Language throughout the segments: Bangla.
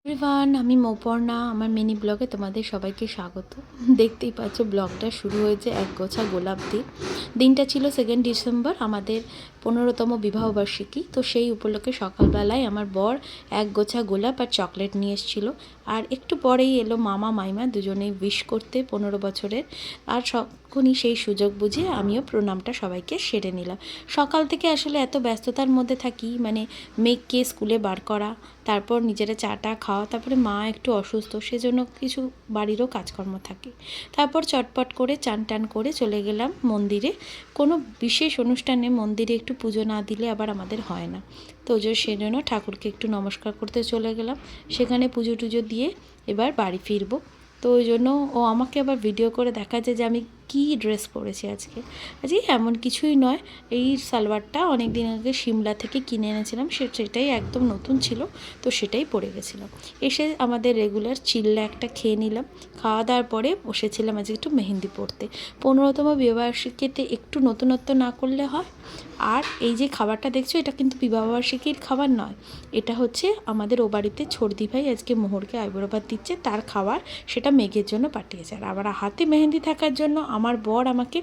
এভরিওয়ান, আমি মৌপর্ণা। আমার মিনি ব্লগে তোমাদের সবাইকে স্বাগত। দেখতেই পাচ্ছ ব্লগটা শুরু হয়েছে এক গোছা গোলাপ দিয়ে। দিনটা ছিল 2 ডিসেম্বর, আমাদের 15তম বিবাহবার্ষিকী। তো সেই উপলক্ষে সকালবেলায় আমার বর এক গোছা গোলাপ আর চকলেট নিয়ে এসেছিল। আর একটু পরেই এলো মামা মাইমা, দুজনেই উইশ করতে 15 বছরের। আর তখনই সেই সুযোগ বুঝে আমিও প্রণামটা সবাইকে সেরে নিলাম। সকাল থেকে আসলে এত ব্যস্ততার মধ্যে থাকি, মানে মেয়েকে স্কুলে বার করা, তারপর নিজেরা চাটা খাওয়া, তারপরে মা একটু অসুস্থ, সেজন্য কিছু বাড়িরও কাজকর্ম থাকে। তারপর চটপট করে চান টান করে চলে গেলাম মন্দিরে। কোনো বিশেষ অনুষ্ঠানে মন্দিরে একটু পুজো না দিলে আবার আমাদের হয় না। তো সেজন্য ঠাকুরকে একটু নমস্কার করতে চলে গেলাম। সেখানে পুজো টুজো দিয়ে এবার বাড়ি ফিরবো। তো ওই জন্য ও আমাকে আবার ভিডিও করে দেখাচ্ছে যে আমি কী ড্রেস পরেছি আজকে এমন কিছুই নয়। এই সালোয়ারটা অনেক দিন আগে সিমলা থেকে কিনে এনেছিলাম, সেটাই একদম নতুন ছিল, তো সেটাই পরে গেছিলাম। এসে আমাদের রেগুলার চিল্লা একটা খেয়ে নিলাম। খাওয়া দাওয়ার পরে বসেছিলাম আজকে একটু মেহেন্দি পরতে। 15তম বিবাহবার্ষিকীতে একটু নতুনত্ব না করলে হয়। আর এই যে খাবারটা দেখছো, এটা কিন্তু বিবাহবার্ষিকীর খাবার নয়, এটা হচ্ছে আমাদের ও বাড়িতে ছর্দি ভাই আজকে মোহরকে আইবুড়ো ভাত দিচ্ছে, তার খাবার। সেটা মেঘের জন্য পাঠিয়েছে। আর আবার হাতে মেহেন্দি থাকার জন্য আমার বর আমাকে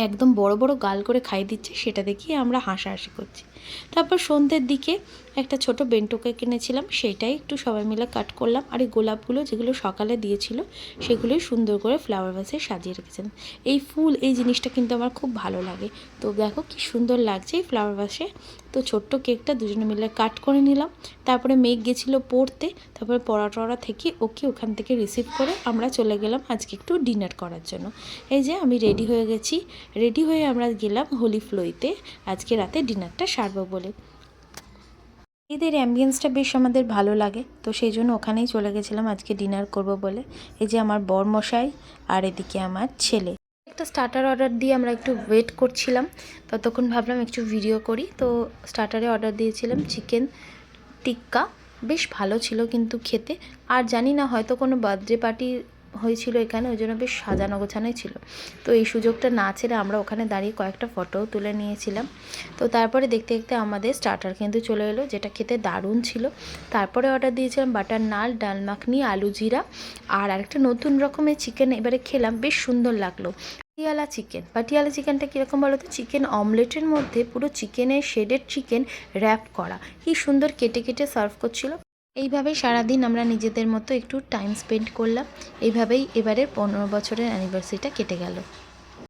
একদম বড় বড় গাল করে খাইয়ে দিচ্ছে, সেটা দেখিয়ে আমরা হাসাহাসি করছি। তারপর সন্ধ্যের দিকে একটা ছোট বেন্টোকে কিনেছিলাম, সেটাই একটু সবাই মিলে কাট করলাম। আর এই গোলাপগুলো যেগুলো সকালে দিয়েছিল সেগুলোই সুন্দর করে ফ্লাওয়ার ভাসে সাজিয়ে রেখেছেন। এই ফুল, এই জিনিসটা কিন্তু আমার খুব ভালো লাগে। তো দেখো কি সুন্দর লাগছে এই ফ্লাওয়ার ভাসে। তো ছোট্ট কেকটা দুজনে মিলে কাট করে নিলাম। তারপরে মেঘ গেছিলো পড়তে, তারপরে পড়া টড়া থেকে ওকে ওখান থেকে রিসিভ করে আমরা চলে গেলাম আজকে একটু ডিনার করার জন্য। এই যে আমি রেডি হয়ে গেছি, রেডি হয়ে আমরা গেলাম হোলি ফ্লোইতে আজকে রাতে ডিনারটা সারবো বলে। এদের অ্যাম্বিয়েন্সটা বেশ আমাদের ভালো লাগে, তো সেই জন্য ওখানেই চলে গেছিলাম আজকে ডিনার করব বলে। এই যে আমার বরমশাই আর এদিকে আমার ছেলে। একটা স্টার্টার অর্ডার দিয়ে আমরা একটু ওয়েট করছিলাম, ততক্ষণ ভাবলাম একটু ভিডিও করি। তো স্টার্টারে অর্ডার দিয়েছিলাম চিকেন টিক্কা, বেশ ভালো ছিল কিন্তু খেতে। আর জানি না, হয়তো কোনো বার্থডে পার্টি হয়েছিল এখানে, ওই জন্য বেশ সাজানো গোছানোই ছিল। তো এই সুযোগটা না ছেড়ে আমরা ওখানে দাঁড়িয়ে কয়েকটা ফটোও তুলে নিয়েছিলাম। তো তারপরে দেখতে দেখতে আমাদের স্টার্টার কিন্তু চলে এলো, যেটা খেতে দারুণ ছিল। তারপরে অর্ডার দিয়েছিলাম বাটার নান, ডাল মাখনি, আলু জিরা আর আরেকটা নতুন রকমের চিকেন এবারে খেলাম, বেশ সুন্দর লাগলো। পাটিয়ালা চিকেন। পাটিয়ালা চিকেনটা কীরকম বলো তো, চিকেন অমলেটের মধ্যে পুরো চিকেনের শেডেড চিকেন র্যাপ করা, কি সুন্দর কেটে কেটে সার্ভ করছিল। এইভাবেই সারাদিন আমরা নিজেদের মতো একটু টাইম স্পেন্ড করলাম। এইভাবেই এবারে 15 বছরের অ্যানিভার্সারিটা কেটে গেল।